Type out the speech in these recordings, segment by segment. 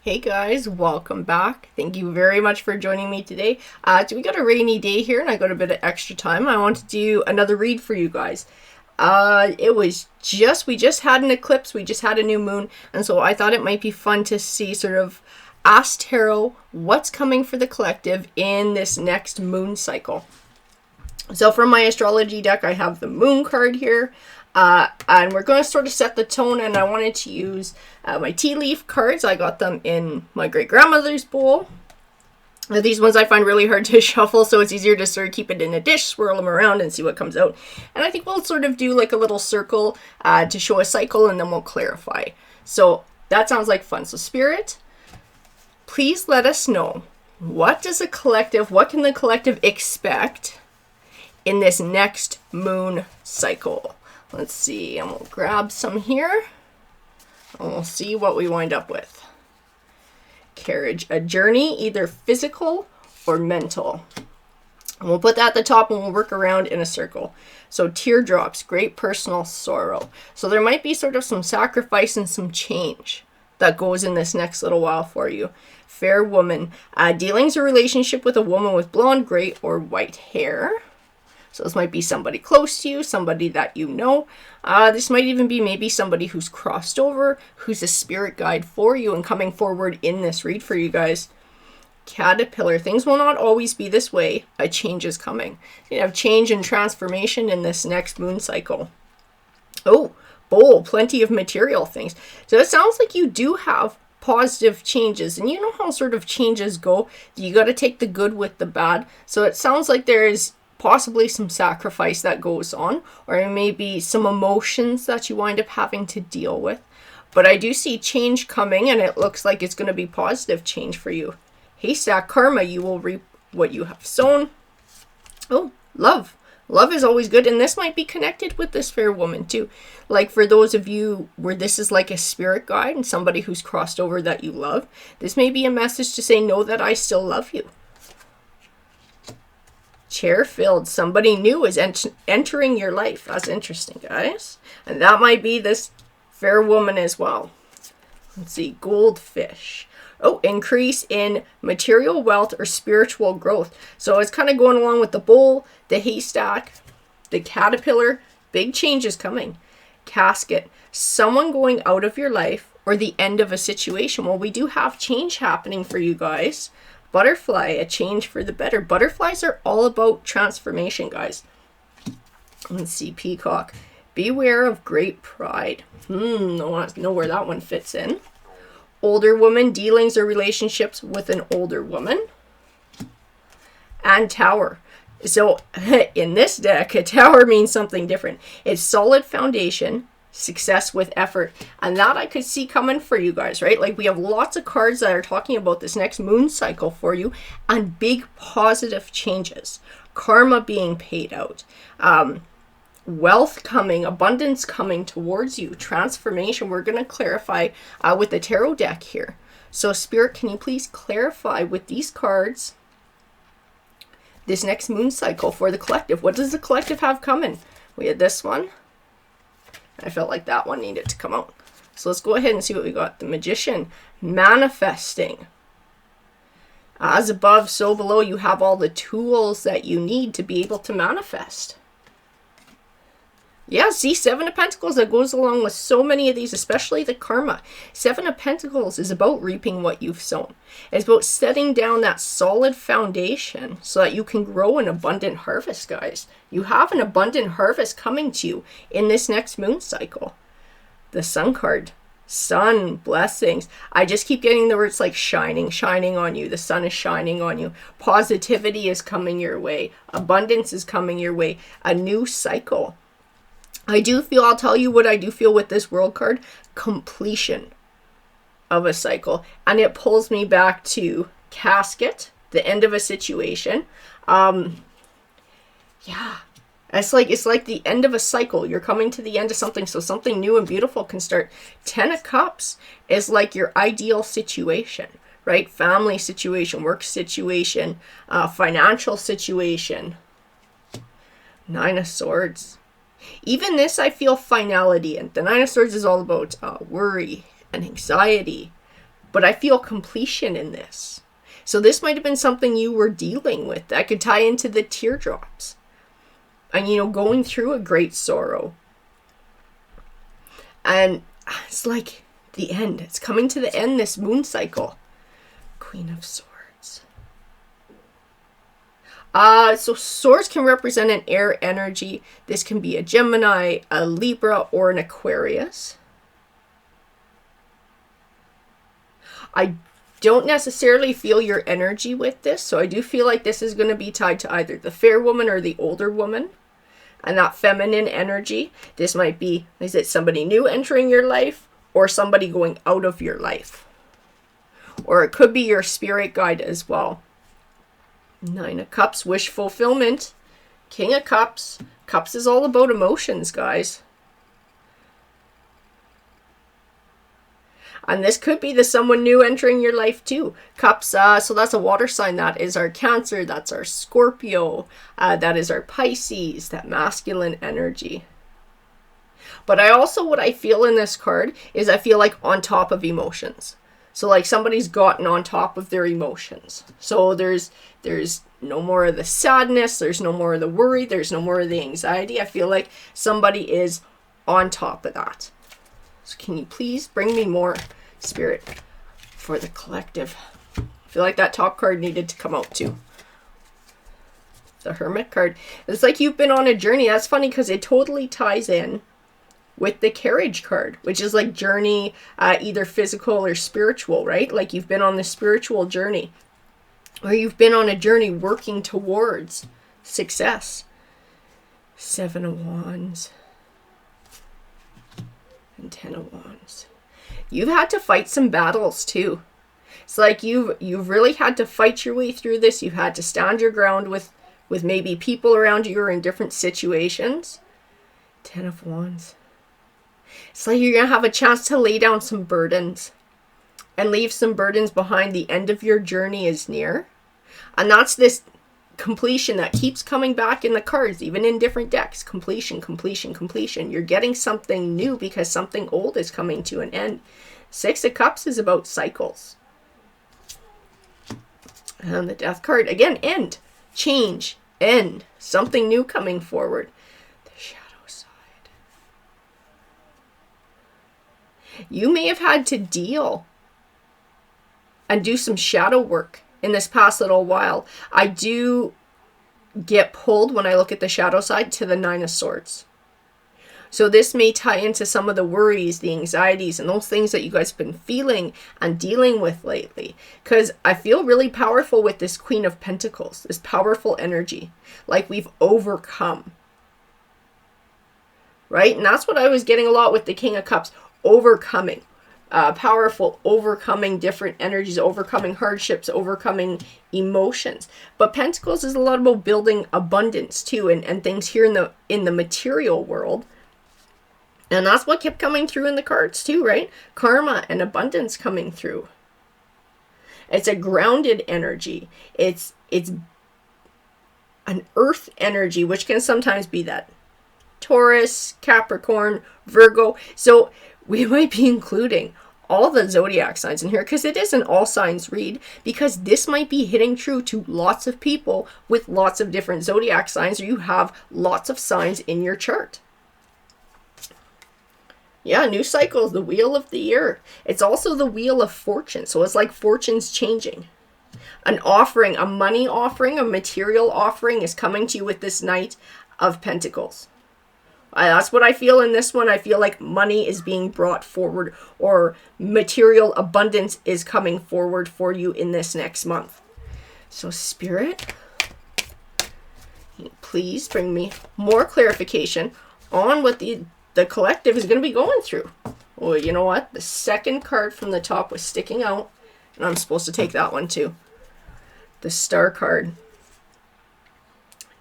Hey guys, welcome back. Thank you very much for joining me today. So we got a rainy day here and I got a bit of extra time. I want to do another read for you guys. We just had an eclipse, we just had a new moon, and so I thought it might be fun to see sort of ask Tarot what's coming for the collective in this next moon cycle. So from my astrology deck, I have the moon card here. And we're going to sort of set the tone, and I wanted to use my tea leaf cards. I got them in my great grandmother's bowl. These ones I find really hard to shuffle, so it's easier to sort of keep it in a dish, swirl them around, and see what comes out. And I think we'll sort of do like a little circle to show a cycle, and then we'll clarify. So that sounds like fun. So Spirit, please let us know, what can the collective expect in this next moon cycle? Let's see, and we'll grab some here, and we'll see what we wind up with. Carriage, a journey, either physical or mental. And we'll put that at the top and we'll work around in a circle. So teardrops, great personal sorrow. So there might be sort of some sacrifice and some change that goes in this next little while for you. Fair woman, dealings or relationship with a woman with blonde, gray, or white hair. So this might be somebody close to you, somebody that you know. This might even be maybe somebody who's crossed over, who's a spirit guide for you and coming forward in this read for you guys. Caterpillar, things will not always be this way. A change is coming. You have change and transformation in this next moon cycle. Oh, bowl, plenty of material things. So it sounds like you do have positive changes, and you know how sort of changes go. You got to take the good with the bad. So it sounds like there is possibly some sacrifice that goes on, or maybe some emotions that you wind up having to deal with. But I do see change coming, and it looks like it's going to be positive change for you. Haystack, karma, you will reap what you have sown. Oh, love. Love is always good, and this might be connected with this fair woman too. Like for those of you where this is like a spirit guide and somebody who's crossed over that you love, this may be a message to say, know that I still love you. Chair filled, somebody new is entering your life. That's interesting, guys. And that might be this fair woman as well. Let's see, goldfish. Oh, increase in material wealth or spiritual growth. So it's kind of going along with the bowl, the haystack, the caterpillar. Big changes coming. Casket, someone going out of your life or the end of a situation. Well, we do have change happening for you guys. Butterfly, a change for the better. Butterflies are all about transformation, guys. Let's see, peacock. Beware of great pride. I want to know where that one fits in. Older woman, dealings or relationships with an older woman. And tower. So in this deck, a tower means something different. It's solid foundation, success with effort, and that I could see coming for you guys, right? Like we have lots of cards that are talking about this next moon cycle for you and big positive changes, karma being paid out, wealth coming, abundance coming towards you, transformation. We're going to clarify with the tarot deck here. So Spirit, can you please clarify with these cards this next moon cycle for the collective? What does the collective have coming? We had this one. I felt like that one needed to come out. So let's go ahead and see what we got. The Magician, manifesting. As above, so below. You have all the tools that you need to be able to manifest. Yeah, see, Seven of Pentacles, that goes along with so many of these, especially the karma. Seven of Pentacles is about reaping what you've sown. It's about setting down that solid foundation so that you can grow an abundant harvest, guys. You have an abundant harvest coming to you in this next moon cycle. The Sun card. Sun, blessings. I just keep getting the words like shining on you. The sun is shining on you. Positivity is coming your way. Abundance is coming your way. A new cycle. I'll tell you what I do feel with this World card. Completion of a cycle. And it pulls me back to casket, the end of a situation. Yeah. It's like the end of a cycle. You're coming to the end of something, so something new and beautiful can start. 10 of Cups is like your ideal situation, right? Family situation, work situation, financial situation. 9 of Swords. Even this, I feel finality in. The Nine of Swords is all about worry and anxiety, but I feel completion in this. So this might have been something you were dealing with that could tie into the teardrops. And, you know, going through a great sorrow. And it's like the end. It's coming to the end, this moon cycle. Queen of Swords. So swords can represent an air energy. This can be a Gemini, a Libra, or an Aquarius. I don't necessarily feel your energy with this, so I do feel like this is going to be tied to either the fair woman or the older woman. And that feminine energy. This might be, is it somebody new entering your life or somebody going out of your life? Or it could be your spirit guide as well. 9 of Cups, wish fulfillment. King of Cups. Cups is all about emotions, guys. And this could be the someone new entering your life too. Cups, so that's a water sign. That is our Cancer. That's our Scorpio. That is our Pisces, that masculine energy. But I also, what I feel in this card is I feel like on top of emotions. So like somebody's gotten on top of their emotions. So there's no more of the sadness. There's no more of the worry. There's no more of the anxiety. I feel like somebody is on top of that. So can you please bring me more, Spirit, for the collective? I feel like that top card needed to come out too. The Hermit card. It's like you've been on a journey. That's funny because it totally ties in with the Carriage card, which is like journey, either physical or spiritual, right? Like you've been on the spiritual journey. Or you've been on a journey working towards success. 7 of Wands. And 10 of Wands. You've had to fight some battles too. It's like you've really had to fight your way through this. You've had to stand your ground with maybe people around you or in different situations. 10 of Wands. It's like you're going to have a chance to lay down some burdens and leave some burdens behind. The end of your journey is near. And that's this completion that keeps coming back in the cards, even in different decks. Completion, completion, completion. You're getting something new because something old is coming to an end. 6 of Cups is about cycles. And the Death card, again, end, change, end, something new coming forward. The Shadow side. You may have had to deal and do some shadow work in this past little while. I do get pulled when I look at the shadow side to the 9 of Swords. So this may tie into some of the worries, the anxieties, and those things that you guys have been feeling and dealing with lately. Because I feel really powerful with this Queen of Pentacles, this powerful energy, like we've overcome. Right? And that's what I was getting a lot with the King of Cups, overcoming. Powerful, overcoming different energies, overcoming hardships, overcoming emotions. But Pentacles is a lot about building abundance too, and things here in the material world. And that's what kept coming through in the cards too, right? Karma and abundance coming through. It's a grounded energy. It's an earth energy, which can sometimes be that Taurus, Capricorn, Virgo. So we might be including all the zodiac signs in here because it is an all signs read, because this might be hitting true to lots of people with lots of different zodiac signs, or you have lots of signs in your chart. Yeah, new cycle, the wheel of the year. It's also the wheel of fortune. So it's like fortune's changing. An offering, a money offering, a material offering is coming to you with this Knight of Pentacles. That's what I feel in this one. I feel like money is being brought forward, or material abundance is coming forward for you in this next month. So Spirit, please bring me more clarification on what the collective is going to be going through. Well, you know what? The second card from the top was sticking out, and I'm supposed to take that one too. The Star card.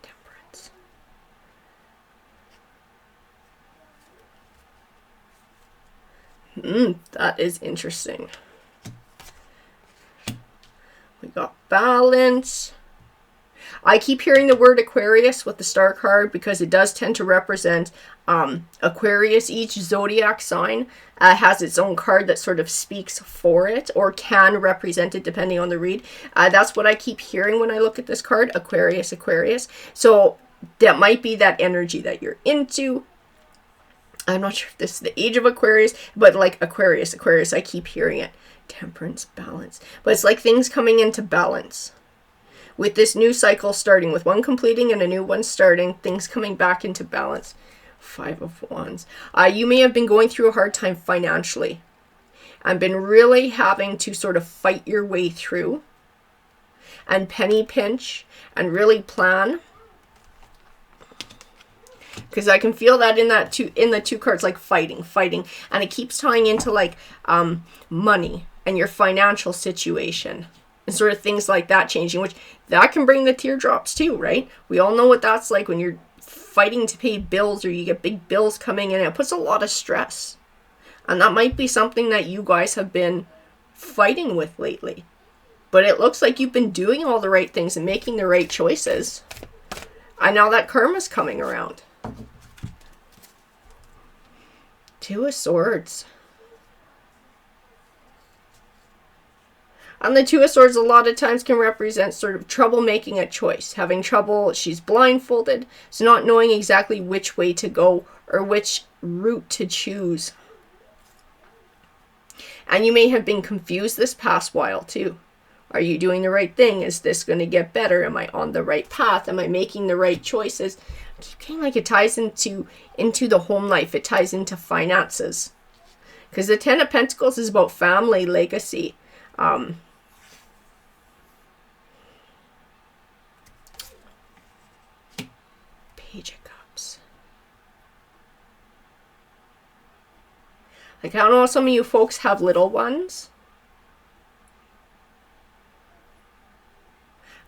Temperance. That is interesting. We got balance. I keep hearing the word Aquarius with the star card because it does tend to represent Aquarius. Each zodiac sign has its own card that sort of speaks for it or can represent it depending on the read. That's what I keep hearing when I look at this card, Aquarius, Aquarius. So that might be that energy that you're into. I'm not sure if this is the age of Aquarius, but like Aquarius, Aquarius, I keep hearing it. Temperance, balance. But it's like things coming into balance. With this new cycle starting, with one completing and a new one starting, things coming back into balance. 5 of Wands. You may have been going through a hard time financially and been really having to sort of fight your way through and penny pinch and really plan. Because I can feel that in the two cards, like fighting, and it keeps tying into like money and your financial situation and sort of things like that changing, which that can bring the teardrops too, right? We all know what that's like when you're fighting to pay bills or you get big bills coming in. It puts a lot of stress, and that might be something that you guys have been fighting with lately. But it looks like you've been doing all the right things and making the right choices, and now that karma's coming around. 2 of Swords. And the 2 of Swords a lot of times can represent sort of trouble making a choice. Having trouble, she's blindfolded, so not knowing exactly which way to go or which route to choose. And you may have been confused this past while too. Are you doing the right thing? Is this going to get better? Am I on the right path? Am I making the right choices? I keep getting like it ties into the home life. It ties into finances. Because the 10 of Pentacles is about family, legacy. Page of Cups. Like, I don't know, some of you folks have little ones.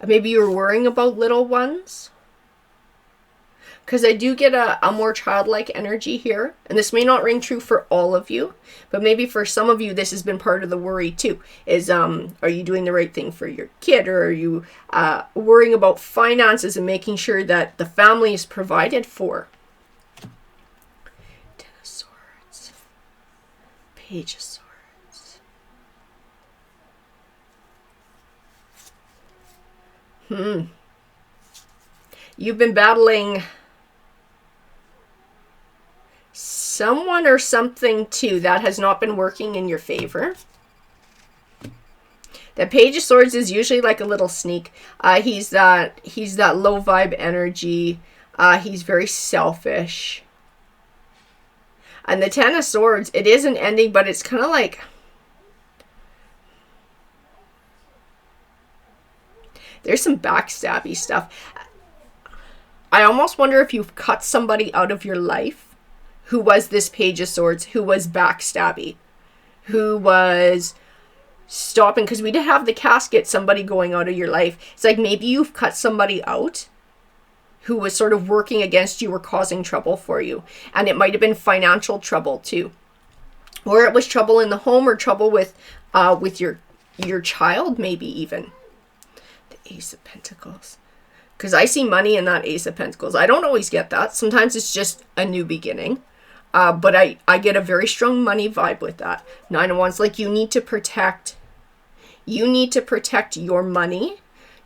Maybe you're worrying about little ones. Because I do get a more childlike energy here. And this may not ring true for all of you. But maybe for some of you, this has been part of the worry too. Is, are you doing the right thing for your kid? Or are you worrying about finances and making sure that the family is provided for? 10 of Swords. Page of Swords. You've been battling someone or something too that has not been working in your favor. The Page of Swords is usually like a little sneak. He's that low vibe energy. He's very selfish. And the 10 of Swords, it is an ending, but it's kind of like, there's some backstabby stuff. I almost wonder if you've cut somebody out of your life who was this Page of Swords, who was backstabby, who was stopping, because we did have the casket, somebody going out of your life. It's like maybe you've cut somebody out who was sort of working against you or causing trouble for you. And it might have been financial trouble too. Or it was trouble in the home or trouble with your child maybe even. Ace of Pentacles. Because I see money in that Ace of Pentacles. I don't always get that. Sometimes it's just a new beginning. But I get a very strong money vibe with that. 9 of Wands, like you need to protect your money,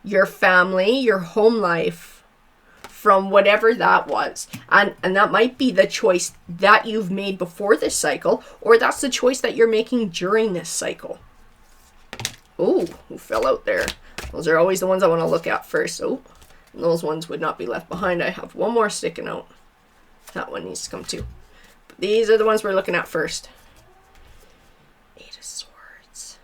your family, your home life from whatever that was. And that might be the choice that you've made before this cycle, or that's the choice that you're making during this cycle. Ooh, who fell out there? Those are always the ones I want to look at first. Oh, and those ones would not be left behind. I have one more sticking out. That one needs to come too. But these are the ones we're looking at first. 8 of Swords.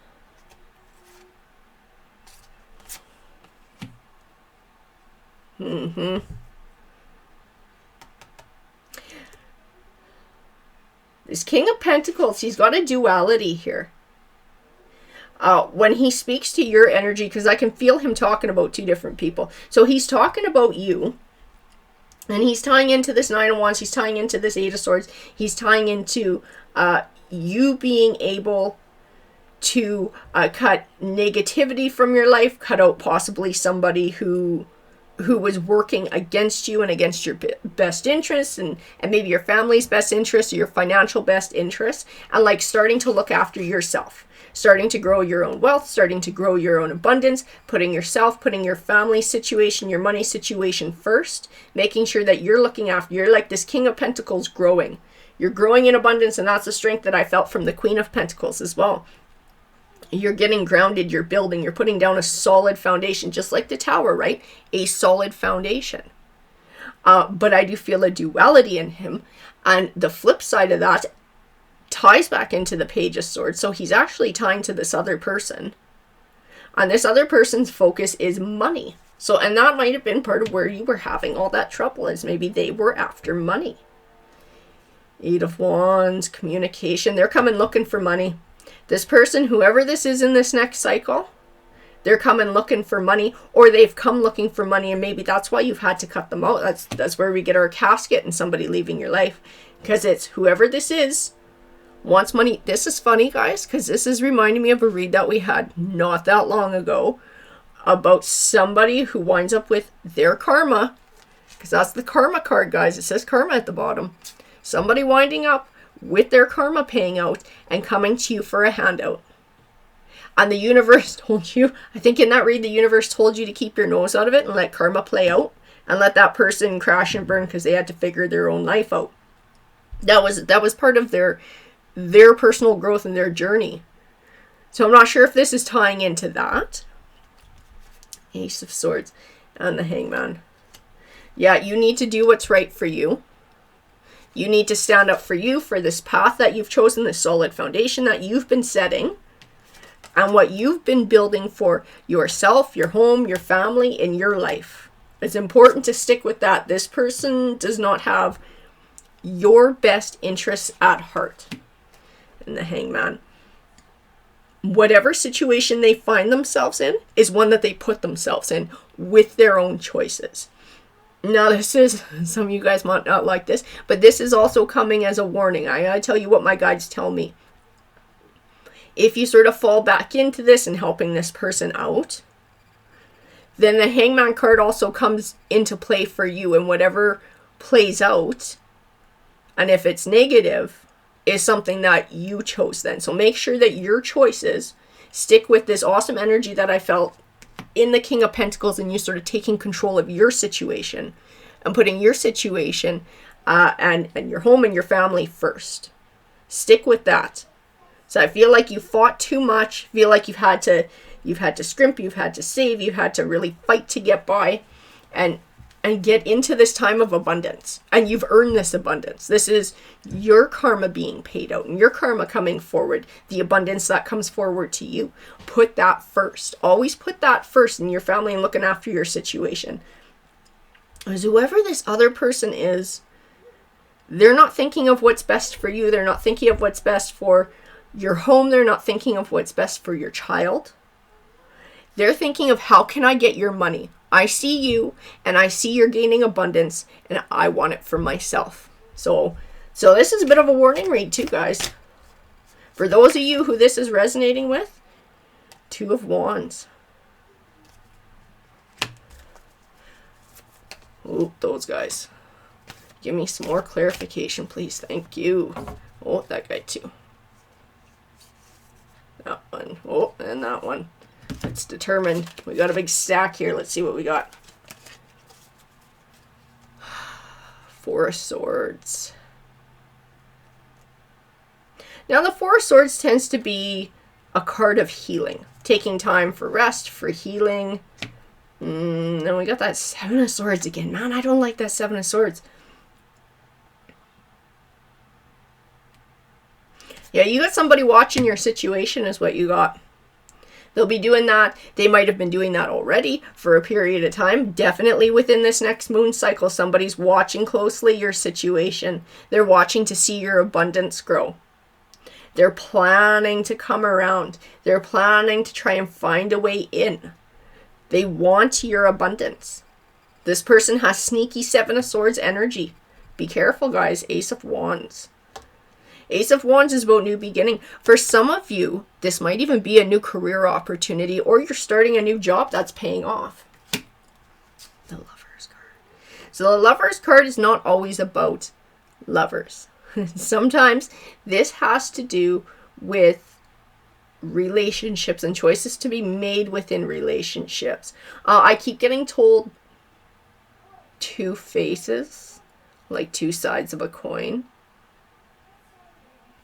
This King of Pentacles, he's got a duality here. When he speaks to your energy, because I can feel him talking about two different people. So he's talking about you, and he's tying into this 9 of Wands, he's tying into this 8 of Swords, he's tying into you being able to cut negativity from your life, cut out possibly somebody who who was working against you and against your best interests, and maybe your family's best interests, or your financial best interests, and like starting to look after yourself, starting to grow your own wealth, starting to grow your own abundance, putting yourself, putting your family situation, your money situation first, making sure that you're looking after, you're like this King of Pentacles growing. You're growing in abundance, and that's the strength that I felt from the Queen of Pentacles as well. You're getting grounded, you're building, you're putting down a solid foundation, just like the Tower, right? A solid foundation. But I do feel a duality in him. And the flip side of that ties back into the Page of Swords. So he's actually tying to this other person. And this other person's focus is money. So, and that might have been part of where you were having all that trouble, is maybe they were after money. 8 of Wands, communication. They're coming looking for money. This person, whoever this is in this next cycle, they're coming looking for money, or they've come looking for money, and maybe that's why you've had to cut them out. That's where we get our casket and somebody leaving your life, because it's whoever this is wants money. This is funny, guys, because this is reminding me of a read that we had not that long ago about somebody who winds up with their karma, because that's the karma card, guys. It says karma at the bottom. Somebody winding up with their karma paying out and coming to you for a handout. And the universe told you, I think in that read, the universe told you to keep your nose out of it and let karma play out, and let that person crash and burn because they had to figure their own life out. That was part of their personal growth and their journey. So I'm not sure if this is tying into that. Ace of Swords and the Hangman. Yeah, you need to do what's right for you. You need to stand up for you, for this path that you've chosen, this solid foundation that you've been setting, and what you've been building for yourself, your home, your family, and your life. It's important to stick with that. This person does not have your best interests at heart. And the Hangman. Whatever situation they find themselves in is one that they put themselves in with their own choices. Now, this is, some of you guys might not like this, but this is also coming as a warning. I gotta tell you what my guides tell me. If you sort of fall back into this and helping this person out, then the Hangman card also comes into play for you, and whatever plays out, and if it's negative, is something that you chose then. So make sure that your choices stick with this awesome energy that I felt in the King of Pentacles, and you sort of taking control of your situation and putting your situation and your home and your family first. Stick with that. So I feel like you fought too much, feel like you've had to scrimp, you've had to save, you've had to really fight to get by and get into this time of abundance. And you've earned this abundance. This is your karma being paid out and your karma coming forward, the abundance that comes forward to you. Put that first. Always put that first in your family and looking after your situation. Because whoever this other person is, they're not thinking of what's best for you. They're not thinking of what's best for your home. They're not thinking of what's best for your child. They're thinking of, how can I get your money? I see you, and I see you're gaining abundance, and I want it for myself. So this is a bit of a warning read too, guys. For those of you who this is resonating with, 2 of Wands. Oh, those guys. Give me some more clarification, please. Thank you. Oh, that guy too. That one. Oh, and that one. It's determined. We got a big stack here. Let's see what we got. 4 of Swords. Now the 4 of Swords tends to be a card of healing. Taking time for rest, for healing. And we got that 7 of Swords again. Man, I don't like that 7 of Swords. Yeah, you got somebody watching your situation is what you got. They'll be doing that. They might have been doing that already for a period of time. Definitely within this next moon cycle, somebody's watching closely your situation. They're watching to see your abundance grow. They're planning to come around. They're planning to try and find a way in. They want your abundance. This person has sneaky 7 of Swords energy. Be careful, guys. Ace of Wands. Ace of Wands is about new beginning. For some of you, this might even be a new career opportunity, or you're starting a new job that's paying off. The Lovers card. So the Lovers card is not always about lovers. Sometimes this has to do with relationships and choices to be made within relationships. I keep getting told two faces, like two sides of a coin.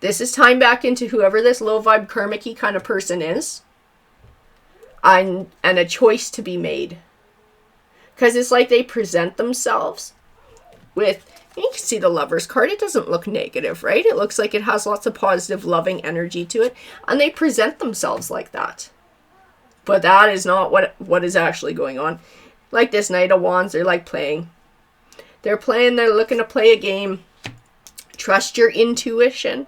This is tying back into whoever this low vibe karmic-y kind of person is. And a choice to be made. Because it's like they present themselves with, you can see the Lovers card. It doesn't look negative, right? It looks like it has lots of positive, loving energy to it. And they present themselves like that. But that is not what is actually going on. Like this Knight of Wands, they're like playing. They're looking to play a game. Trust your intuition.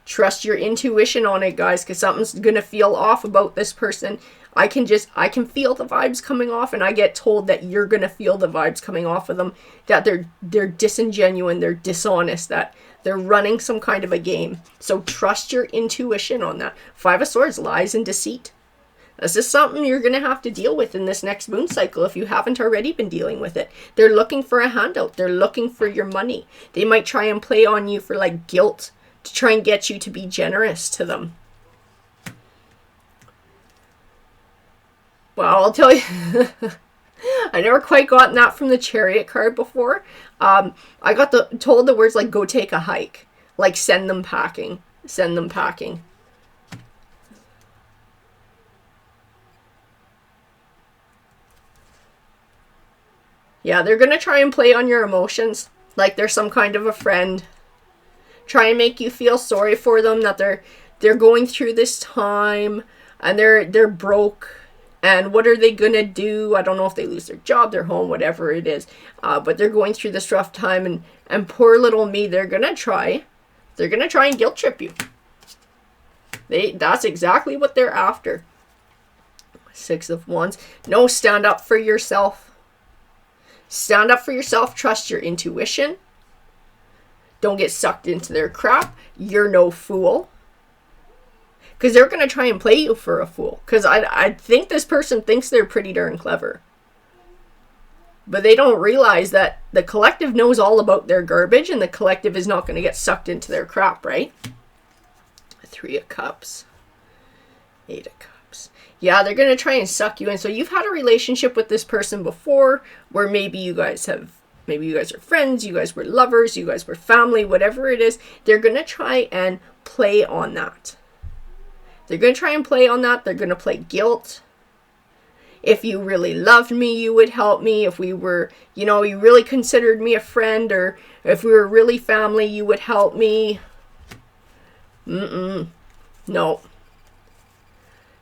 Trust your intuition on it, guys, because something's going to feel off about this person. I can feel the vibes coming off, and I get told that you're going to feel the vibes coming off of them, that they're disingenuous, they're dishonest, that they're running some kind of a game. So trust your intuition on that. Five of Swords, lies and deceit. This is something you're going to have to deal with in this next moon cycle if you haven't already been dealing with it. They're looking for a handout. They're looking for your money. They might try and play on you for like guilt to try and get you to be generous to them. Well, I'll tell you, I never quite gotten that from the Chariot card before. I got told the words like, go take a hike. Like, send them packing. Send them packing. Yeah, they're going to try and play on your emotions. Like they're some kind of a friend. Try and make you feel sorry for them, that they're going through this time and they're broke. And what are they going to do? I don't know if they lose their job, their home, whatever it is. But they're going through this rough time. And poor little me, they're going to try and guilt trip you. That's exactly what they're after. Six of Wands. No, stand up for yourself. Stand up for yourself. Trust your intuition. Don't get sucked into their crap. You're no fool. Because they're going to try and play you for a fool. Because I think this person thinks they're pretty darn clever. But they don't realize that the collective knows all about their garbage. And the collective is not going to get sucked into their crap, right? Three of Cups. Eight of Cups. Yeah, they're going to try and suck you in. So you've had a relationship with this person before. Where maybe you guys are friends. You guys were lovers. You guys were family. Whatever it is. They're going to try and play on that. They're going to try and play on that. They're going to play guilt. If you really loved me, you would help me. If we were, you really considered me a friend, or if we were really family, you would help me. No.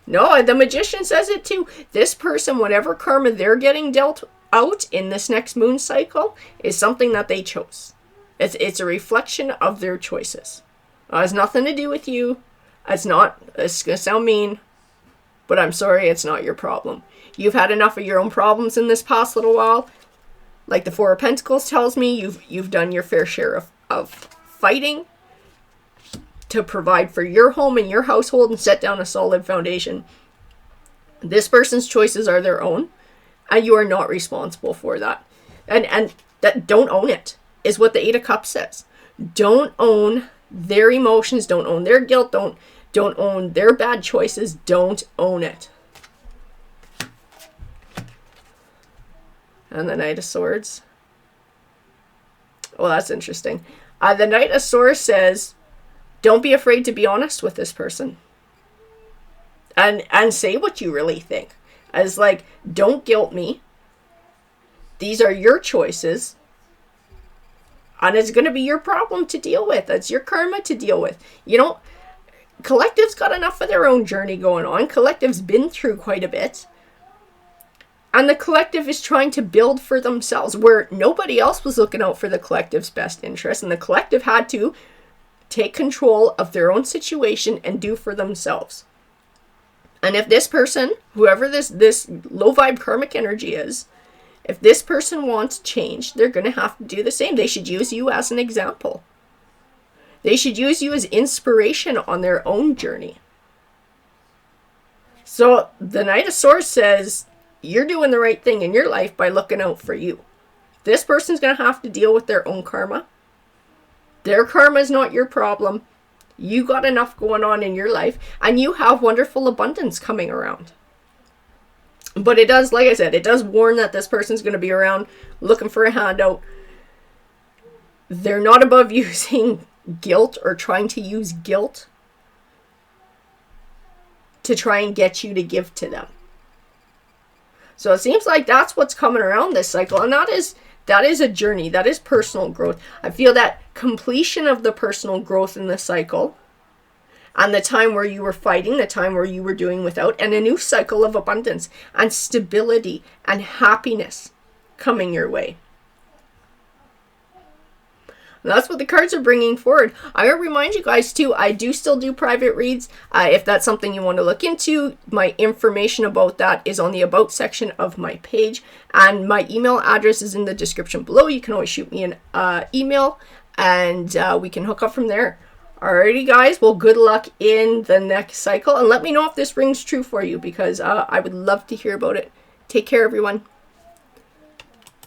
No, the Magician says it too. This person, whatever karma they're getting dealt out in this next moon cycle, is something that they chose. It's a reflection of their choices. It has nothing to do with you. It's going to sound mean, but I'm sorry, it's not your problem. You've had enough of your own problems in this past little while. Like the Four of Pentacles tells me, you've done your fair share of fighting to provide for your home and your household and set down a solid foundation. This person's choices are their own, and you are not responsible for that. And that, don't own it, is what the Eight of Cups says. Don't own their emotions, don't own their guilt, don't own their bad choices, don't own it. And the Knight of Swords. Well, that's interesting. The Knight of Swords says, don't be afraid to be honest with this person. And say what you really think. As like, don't guilt me. These are your choices. And it's going to be your problem to deal with. That's your karma to deal with. Collective's got enough of their own journey going on. Collective's been through quite a bit. And the collective is trying to build for themselves, where nobody else was looking out for the collective's best interest. And the collective had to take control of their own situation and do for themselves. And if this person, whoever this low vibe karmic energy is, if this person wants change, they're going to have to do the same. They should use you as an example. They should use you as inspiration on their own journey. So the Knight of Swords says, you're doing the right thing in your life by looking out for you. This person's going to have to deal with their own karma. Their karma is not your problem. You got enough going on in your life, and you have wonderful abundance coming around. But it does, like I said, it does warn that this person's going to be around looking for a handout. They're not above using guilt or trying to use guilt to try and get you to give to them. So it seems like that's what's coming around this cycle, and that is a journey. That is personal growth. I feel that completion of the personal growth in the cycle, and the time where you were fighting, the time where you were doing without, and a new cycle of abundance and stability and happiness coming your way. And that's what the cards are bringing forward. I want to remind you guys too, I do still do private reads. If that's something you want to look into, my information about that is on the About section of my page. And my email address is in the description below. You can always shoot me an email, and we can hook up from there. Alrighty guys, well, good luck in the next cycle, and let me know if this rings true for you, because I would love to hear about it. Take care, everyone.